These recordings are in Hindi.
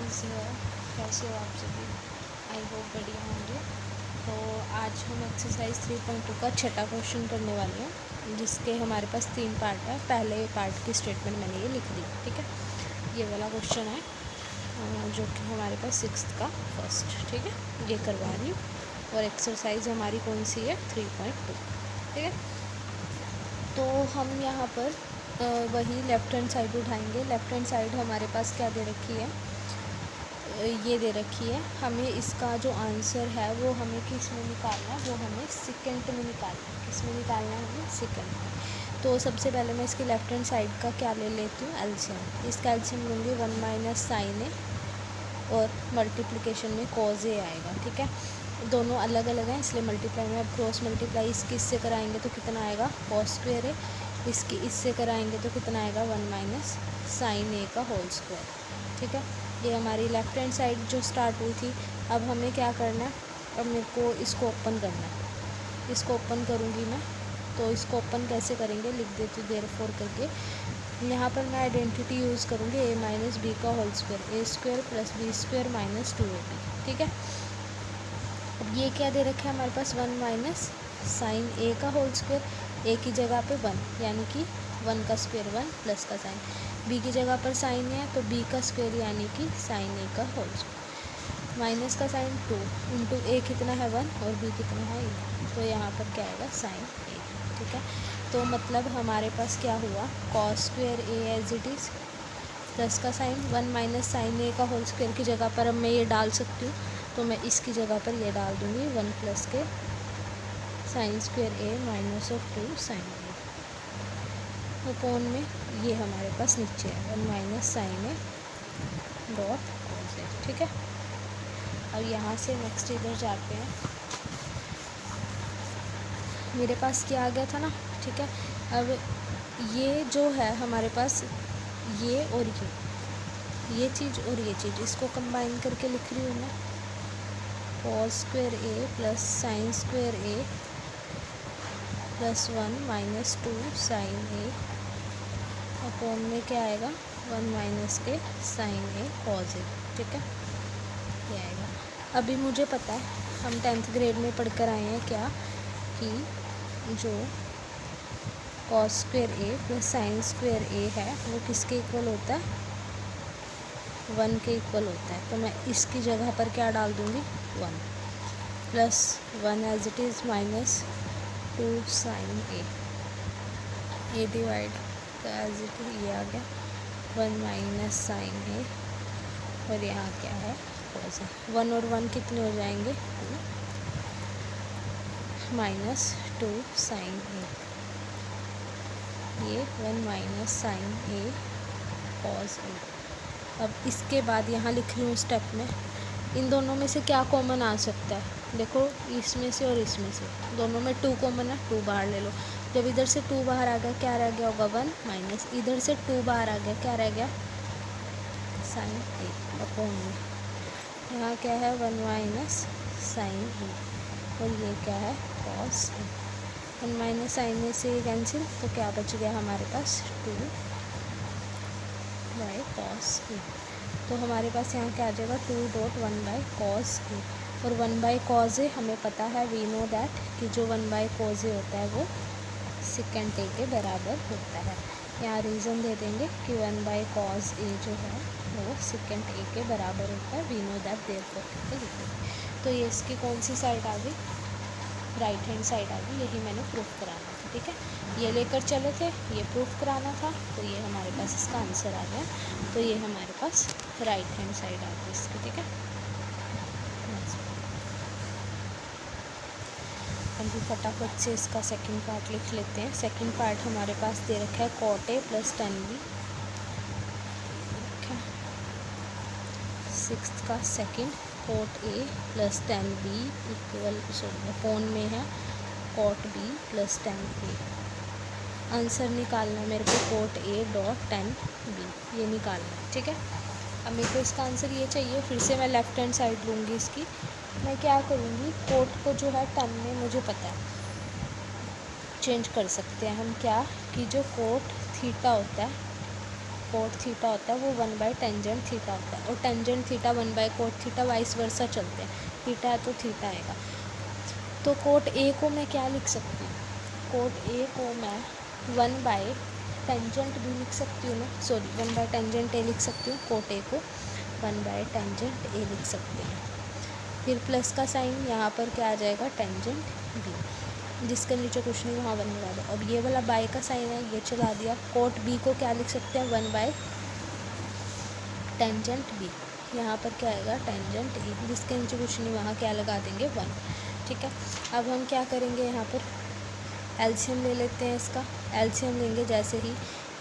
गाइस, कैसे हो आप सभी। आई होप बढ़िया होंगे। तो आज हम एक्सरसाइज 3.2 का छठा क्वेश्चन करने वाले हैं, जिसके हमारे पास 3 पार्ट है। पहले पार्ट की स्टेटमेंट मैंने ये लिख दी, ठीक है। ये वाला क्वेश्चन है जो कि हमारे पास 6th का फर्स्ट, ठीक है, ये करवा रही हूँ। और एक्सरसाइज हमारी कौन सी है, 3.2, ठीक है। तो हम यहाँ पर वही लेफ़्ट हैंड साइड उठाएंगे। लेफ़्ट हैंड साइड हमारे पास क्या दे रखी है, ये दे रखी है। हमें इसका जो आंसर है वो हमें किस में निकालना है, वो हमें सेकंड में निकालना है। किस में निकालना है, हमें सेकंड में। तो सबसे पहले मैं इसकी लेफ़्ट हैंड साइड का क्या ले लेती हूँ, एलसीएम। इसका एलसीएम लूँगी 1 माइनस साइन ए और मल्टीप्लिकेशन में कॉज ए आएगा, ठीक है। दोनों अलग अलग हैं इसलिए मल्टीप्लाई में, अब क्रॉस मल्टीप्लाई इसकी इससे कराएंगे तो कितना आएगा, कॉस स्क्वायर ए। इसकी इससे कराएंगे तो कितना आएगा, 1 माइनस साइन ए का होल स्क्वायर, ठीक है। ये हमारी लेफ़्ट हैंड साइड जो स्टार्ट हुई थी। अब हमें क्या करना है, अब मेरे को इसको ओपन करना है। इसको ओपन करूँगी मैं, तो इसको ओपन कैसे करेंगे, लिख देती हूँ देयरफॉर करके। यहाँ पर मैं आइडेंटिटी यूज़ करूँगी ए माइनस बी का whole square, A square plus B square minus 2ab, ठीक है। अब ये क्या दे रखा है हमारे पास, 1 माइनस साइन ए का होल स्क्वायर। ए की जगह पे 1, यानी कि 1 का स्क्वायर 1 प्लस का साइन। बी की जगह पर साइन है तो बी का स्क्वायर यानी कि साइन ए का होल स्क्वायर माइनस का साइन 2 इंटू ए कितना है 1 और बी कितना है 11, तो यहाँ पर क्या आएगा, साइन ए, ठीक है। तो मतलब हमारे पास क्या हुआ, cos square A as it is plus का साइन 1 माइनस साइन ए का होल स्क्वायर की जगह पर अब मैं ये डाल सकती हूँ, तो मैं इसकी जगह पर ये डाल दूँगी 1 प्लस के sine square A minus of 2 sine A. Upon में ये हमारे पास नीचे है 1 minus sine A dot cos A, ठीक है। अब यहाँ से नेक्स्ट इधर जाते हैं। मेरे पास क्या आ गया था ना, ठीक है। अब ये जो है हमारे पास, ये और ये चीज़ और ये चीज़, इसको कंबाइन करके लिख रही हूँ मैं, cos square A plus sign square A plus 1 minus 2 sine A upon में क्या आएगा, 1 माइनस के साइन ए कॉस ए, ठीक है, ये आएगा। अभी मुझे पता है, हम 10th ग्रेड में पढ़कर आए हैं क्या, कि जो कॉस स्क्वायर ए प्लस साइन स्क्वायर ए है वो किसके इक्वल होता है, 1 के इक्वल होता है। तो मैं इसकी जगह पर क्या डाल दूँगी, 1 plus 1 as it is minus 2 sine A divide, तो एज इट ये आ गया 1 माइनस साइन ए और यहाँ क्या है, कॉस ए। 1 और 1 कितने हो जाएंगे, 2 माइनस 2 साइन ए, ये 1 minus sine A cos A. अब इसके बाद यहाँ लिख रही हूँ स्टेप में, इन दोनों में से क्या कॉमन आ सकता है, देखो इसमें से और इसमें से, दोनों में 2 कॉमन है, 2 बाहर ले लो। जब इधर से 2 बाहर आ गया क्या रह गया होगा, 1 माइनस, इधर से 2 बाहर आ गया क्या रह गया, साइन ए अपॉन में यहाँ क्या है, 1 माइनस साइन ए और ये क्या है, कॉस ए। 1 माइनस साइन ए से कैंसिल, तो क्या बच गया हमारे पास, 2 बाई कॉस ए। तो हमारे पास यहाँ क्या आ जाएगा, 2 डॉट 1 बाई कॉस ए। और 1 बाई कॉस ए हमें पता है, वी नो दैट, कि जो 1 बाई कॉस ए होता है वो सेकेंड ए के बराबर होता है। यहाँ रीज़न दे देंगे कि 1 बाई कॉस ए जो है वो सेकेंड ए के बराबर होता है, वी नो दैट, देयरफॉर करके लिख देंगे। तो ये इसकी कौन सी साइड आ गई, राइट हैंड साइड आ गई। यही मैंने प्रूफ कराना था, ठीक है। ये लेकर चले थे, ये प्रूफ कराना था, तो ये हमारे पास इसका आंसर आ गया। तो ये हमारे पास राइट हैंड साइड आ गई इसकी, ठीक है। अभी फटाफट से इसका सेकंड पार्ट लिख लेते हैं। सेकंड पार्ट हमारे पास दे रखा है कॉट ए प्लस 10b, ठीक है। 6th का second, cot A plus 10b equal, sorry upon में है cot B plus 10a। Answer निकालना है मेरे को, कॉट ए डॉट 10b, ये निकालना है, ठीक है। अब मेरे को इसका आंसर ये चाहिए। फिर से मैं लेफ़्ट हैंड साइड लूँगी इसकी। मैं क्या करूँगी, कोट को जो है 10 में मुझे पता है चेंज कर सकते हैं हम, क्या कि जो कोट थीटा होता है कोट थीटा होता है वो 1 बाय टेंजेंट थीटा होता है, और tangent theta 1 by cot theta vice versa चलते हैं, थीटा है तो थीटा आएगा। तो कोट ए को मैं क्या लिख सकती हूँ, कोट ए को मैं 1 बाय टेंजेंट भी लिख सकती हूँ, मैं 1 बाय टेंजेंट ए लिख सकती हूँ, कोट ए को 1 बाय टेंजेंट ए लिख सकते हैं। फिर प्लस का साइन यहाँ पर क्या आ जाएगा, टेंजेंट बी, जिसके नीचे कुछ नहीं वहाँ 1 लगा दो। अब ये वाला बाय का साइन है ये चला दिया, कोट बी को क्या लिख सकते हैं, 1 बाय टेंजेंट बी, यहाँ पर क्या आएगा, टेंजेंट ए, जिसके नीचे कुछ नहीं वहाँ क्या लगा देंगे 1। ठीक है, अब हम क्या करेंगे, यहाँ पर एलसीएम ले लेते हैं इसका, एलसीएम लेंगे जैसे ही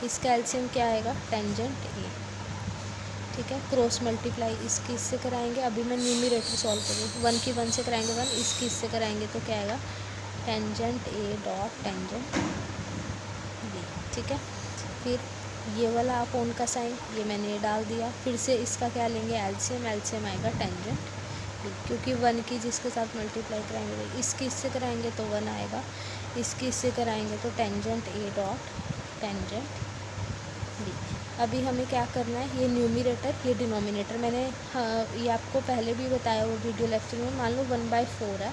इसका एलसीएम क्या आएगा, टेंजेंट ए। ठीक है, क्रॉस मल्टीप्लाई इसकी इससे कराएंगे, अभी मैं न्यूमरेटर सॉल्व करूँ, 1 की 1 से कराएंगे 1, इसकी इससे कराएंगे तो क्या आएगा, tangent A dot tangent B. ठीक है, फिर ये वाला अपोन का साइन ये मैंने डाल दिया, फिर से इसका क्या लेंगे, एलसीएम, एलसीएम आएगा टेंजेंट बी, क्योंकि 1 की जिसके साथ मल्टीप्लाई कराएंगे, इसकी इससे कराएंगे तो 1 आएगा, इसकी इससे कराएंगे तो tangent A dot tangent B. अभी हमें क्या करना है, ये न्यूमरेटर ये डिनोमिनेटर, मैंने ये आपको पहले भी बताया वो वीडियो लेक्चर में, मान लो 1/4 है,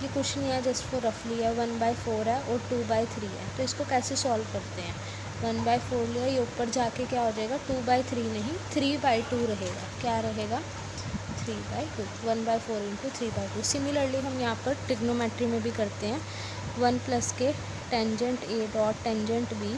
ये कुछ नहीं है, जस्ट फॉर रफली है, 1/4 है और 2/3 है, तो इसको कैसे सॉल्व करते हैं, 1/4 लिया, ये ऊपर जाके क्या हो जाएगा, 2/3 नहीं 3/2 रहेगा, क्या रहेगा, 3/2, 1/4 इंटू 3/2। सिमिलरली हम यहाँ पर ट्रिग्नोमेट्री में भी करते हैं, 1 प्लस के tangent A dot tangent B,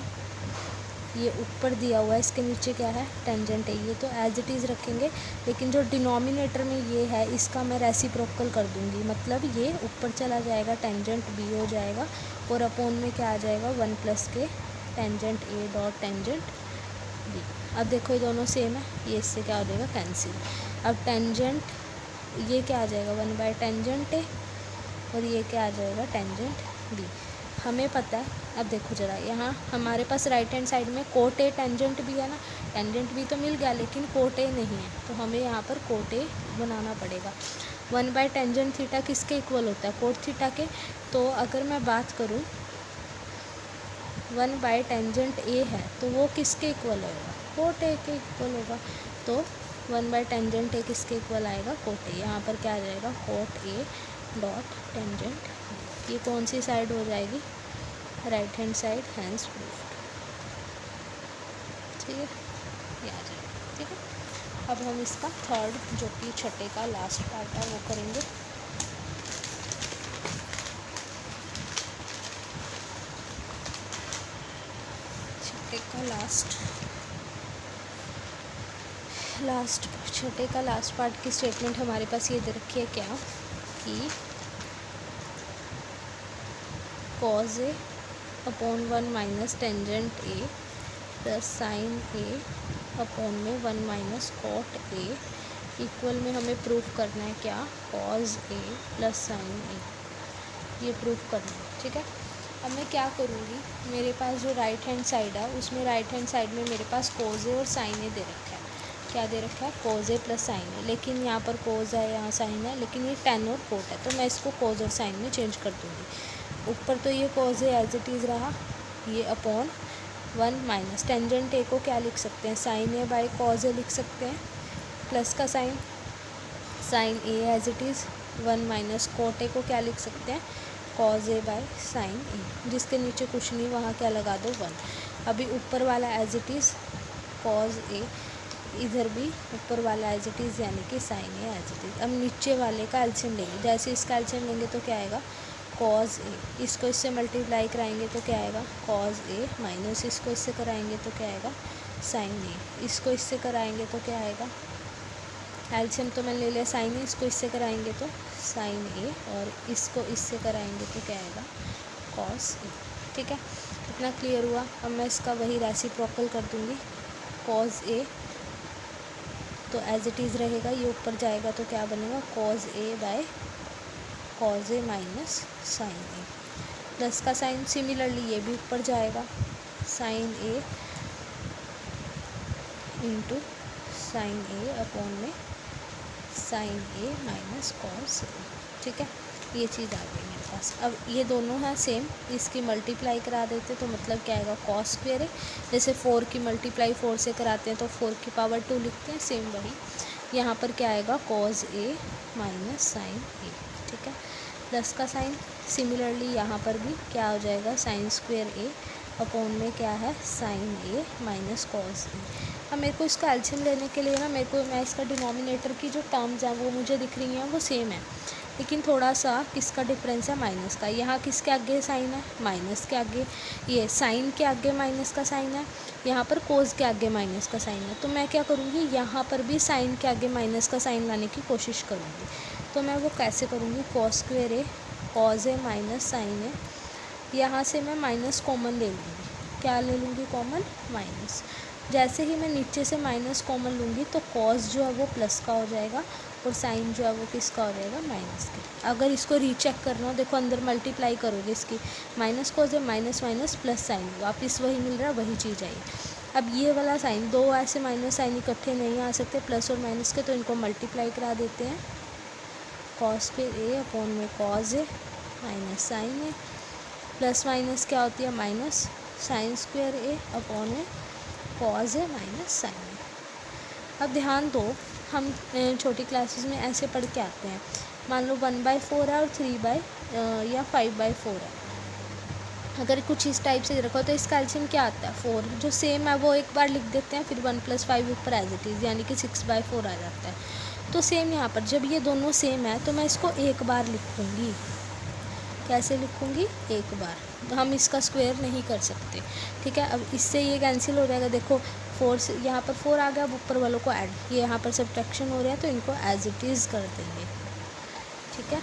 ये ऊपर दिया हुआ है, इसके नीचे क्या है, टेंजेंट ए, ये तो एज इट इज़ रखेंगे, लेकिन जो डिनोमिनेटर में ये है इसका मैं रेसिप्रोकल कर दूंगी, मतलब ये ऊपर चला जाएगा, टेंजेंट बी हो जाएगा, और अपोन में क्या आ जाएगा, 1 प्लस के tangent A dot tangent B. अब देखो ये दोनों सेम है, ये इससे क्या हो जाएगा, कैंसिल। अब टेंजेंट ये क्या आ जाएगा, 1 बाय टेंजेंट ए, और ये क्या आ जाएगा, टेंजेंट बी। हमें पता है, अब देखो ज़रा यहाँ हमारे पास राइट हैंड साइड में कोट ए टेंजेंट भी है ना, टेंजेंट भी तो मिल गया लेकिन कोट ए नहीं है, तो हमें यहाँ पर कोट ए बनाना पड़ेगा। 1 बाय टेंजेंट थीटा किसके इक्वल होता है, कोट थीटा के, तो अगर मैं बात करूँ 1 बाय टेंजेंट ए है तो वो किसके इक्वल होगा, कोट ए के इक्वल होगा, तो 1 बाय टेंजेंट ए किसके इक्वल आएगा, कोट ए, यहाँ पर क्या आ जाएगा, कोट ए डॉट टेंजेंट, ये कौन सी साइड हो जाएगी, right hand side, hence proved. ठीक है, ये आ जाएगा। ठीक है, अब हम इसका थर्ड जो कि छठे का लास्ट पार्ट है वो करेंगे। छठे का छठे का लास्ट पार्ट की स्टेटमेंट हमारे पास ये दे रखी है क्या, कि cause A upon 1 minus tangent A plus sign A upon में 1 माइनस कॉट ए इक्वल में हमें प्रूफ करना है क्या, cause A plus sign A, ये प्रूफ करना है। ठीक है, अब मैं क्या करूँगी, मेरे पास जो राइट हैंड साइड है उसमें राइट हैंड साइड में मेरे पास कॉज ए और साइन ए दे रखा है, क्या दे रखा है, कॉज ए प्लस साइन ए, लेकिन यहाँ पर कॉज है यहाँ साइन है, लेकिन ये टेन और कोट है, तो मैं इसको कॉज और साइन में चेंज कर दूँगी। ऊपर तो ये cos A as it is रहा, ये अपॉन 1 माइनस टेंजेंट ए को क्या लिख सकते हैं, sine A by cos A लिख सकते हैं, प्लस का sine sine A as it is, 1 minus cot A को क्या लिख सकते हैं, cos A by sine A, जिसके नीचे कुछ नहीं वहाँ क्या लगा दो 1। अभी ऊपर वाला as it is cos A, इधर भी ऊपर वाला एज इट इज़ यानी कि sine A as it is. अब नीचे वाले का एलसीएम लेंगे, जैसे इसका एलसीएम लेंगे तो क्या आएगा, कॉज ए, इसको इससे मल्टीप्लाई कराएंगे तो क्या आएगा, कॉज ए, माइनस इसको इससे कराएंगे तो क्या आएगा, साइन ए, इसको इससे कराएंगे तो क्या आएगा, एलसीएम तो मैंने ले लिया साइन ए, इसको इससे कराएंगे तो साइन ए, और इसको इससे कराएंगे तो क्या आएगा, कॉस ए। ठीक है, इतना क्लियर हुआ। अब मैं इसका वही रेसिप्रोकल कर दूँगी, कॉज ए तो एज इट इज़ रहेगा, ये ऊपर जाएगा तो क्या बनेगा, cause A by cos A minus sine A, plus का साइन सिमिलरली ये भी ऊपर जाएगा, sign A into sine A upon में sign A minus cos A. ठीक है, ये चीज़ आ गई है। पास। अब ये दोनों हैं सेम, इसकी मल्टीप्लाई करा देते तो मतलब क्या आएगा, कॉस स्क्वेयर है। जैसे 4 की मल्टीप्लाई 4 से कराते हैं तो 4 की पावर 2 लिखते हैं, सेम वही यहाँ पर क्या आएगा, कॉस ए माइनस साइन ए। ठीक है, प्लस का साइन। सिमिलरली यहाँ पर भी क्या हो जाएगा, साइन स्क्वेयर ए अपॉन में क्या है, sign A minus cos A. अब मेरे को इसका एलसीएम लेने के लिए ना मैं इसका डिनोमिनेटर की जो टर्म्स हैं वो मुझे दिख रही हैं वो सेम है, लेकिन थोड़ा सा किसका डिफरेंस है, माइनस का। यहाँ किसके आगे साइन है, माइनस के आगे। ये साइन के आगे माइनस का साइन है, यहाँ पर कोस के आगे माइनस का साइन है। तो मैं क्या करूँगी, यहाँ पर भी साइन के आगे माइनस का साइन लाने की कोशिश करूँगी। तो मैं वो कैसे करूँगी, cos square A cos A minus sine ए, यहाँ से मैं माइनस कॉमन ले लूँगी। क्या ले लूँगी, कॉमन, माइनस। जैसे ही मैं नीचे से माइनस कॉमन लूँगी तो कॉस जो है वो प्लस का हो जाएगा और साइन जो है वो किसका हो जाएगा, माइनस के। अगर इसको रीचेक करना हो, देखो अंदर मल्टीप्लाई करोगे इसकी, माइनस कॉस है माइनस माइनस प्लस साइन, वापस वही मिल रहा है, वही चीज़ आई। अब ये वाला साइन, दो ऐसे माइनस साइन इकट्ठे नहीं आ सकते प्लस और माइनस के, तो इनको मल्टीप्लाई करा देते हैं। कॉस पे ए अपॉन में cos A minus sine A, plus minus क्या होती है, माइनस, साइन स्क्वेयर ए अपॉन में कॉस ए माइनस साइन ए। अब ध्यान दो, हम छोटी क्लासेस में ऐसे पढ़ के आते हैं, मान लो 1/4 है और 3 या 5/4 है। अगर कुछ इस टाइप से रखो तो इसका एलसीएम क्या आता है, 4। जो सेम है वो एक बार लिख देते हैं, फिर 1 + 5 ऊपर एज इट इज़, यानी कि 6/4 आ जाता है। तो सेम यहाँ पर जब ये दोनों सेम है तो मैं इसको एक बार लिखूँगी। कैसे लिखूँगी, एक बार। तो हम इसका स्क्वायर नहीं कर सकते, ठीक है। अब इससे ये कैंसिल हो जाएगा, देखो 4 से यहाँ पर 4 आ गया, अब ऊपर वालों को ऐड, ये यहाँ पर सब्ट्रैक्शन हो रहा है तो इनको एज इट इज़ कर देंगे, ठीक है।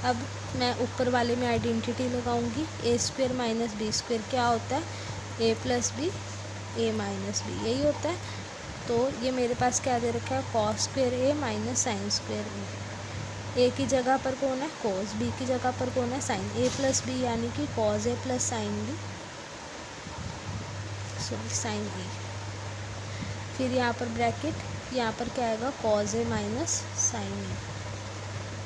अब मैं ऊपर वाले में आइडेंटिटी लगाऊंगी, ए स्क्वायर माइनस बी स्क्वायर क्या होता है, ए प्लस बी ए माइनस बी, यही होता है। तो ये मेरे पास क्या दे रखा है, cos square A minus sine square ए की जगह पर कौन है, कॉस, बी की जगह पर कौन है, साइन। ए प्लस बी यानी कि cos A plus sine B, sorry sine A. फिर यहाँ पर ब्रैकेट, यहाँ पर क्या आएगा, cos A minus sine A,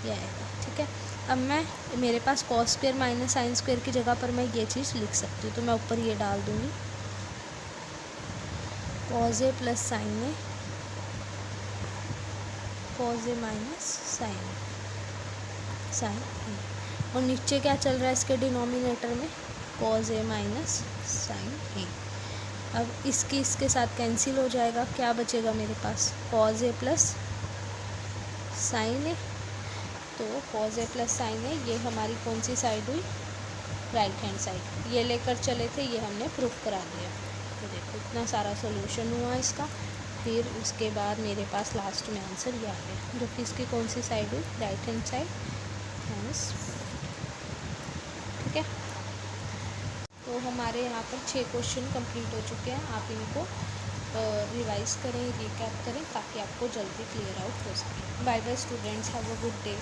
ये आएगा, ठीक है। अब मेरे पास cos square minus sine square की जगह पर मैं ये चीज़ लिख सकती हूँ, तो मैं ऊपर ये डाल दूँगी, cos A plus sign A, cos A minus sine ए, और नीचे क्या चल रहा है इसके डिनोमिनेटर में, कॉस ए माइनस साइन ए। अब इसके साथ कैंसिल हो जाएगा, क्या बचेगा मेरे पास, कॉस ए प्लस साइन ए। तो cos A plus sign A, ये हमारी कौन सी साइड हुई, राइट हैंड साइड। ये लेकर चले थे, ये हमने प्रूफ करा दिया। तो देखो इतना सारा सोल्यूशन हुआ इसका। फिर उसके बाद मेरे पास लास्ट में आंसर ये आ गया, जो कि इसकी कौन सी साइड हुई, राइट हैंड साइड, ठीक है। तो हमारे यहाँ पर 6 क्वेश्चन कंप्लीट हो चुके हैं। आप इनको रिवाइज करें, रिकैप करें, ताकि आपको जल्दी क्लियर आउट हो सके। Bye bye students, have a good day.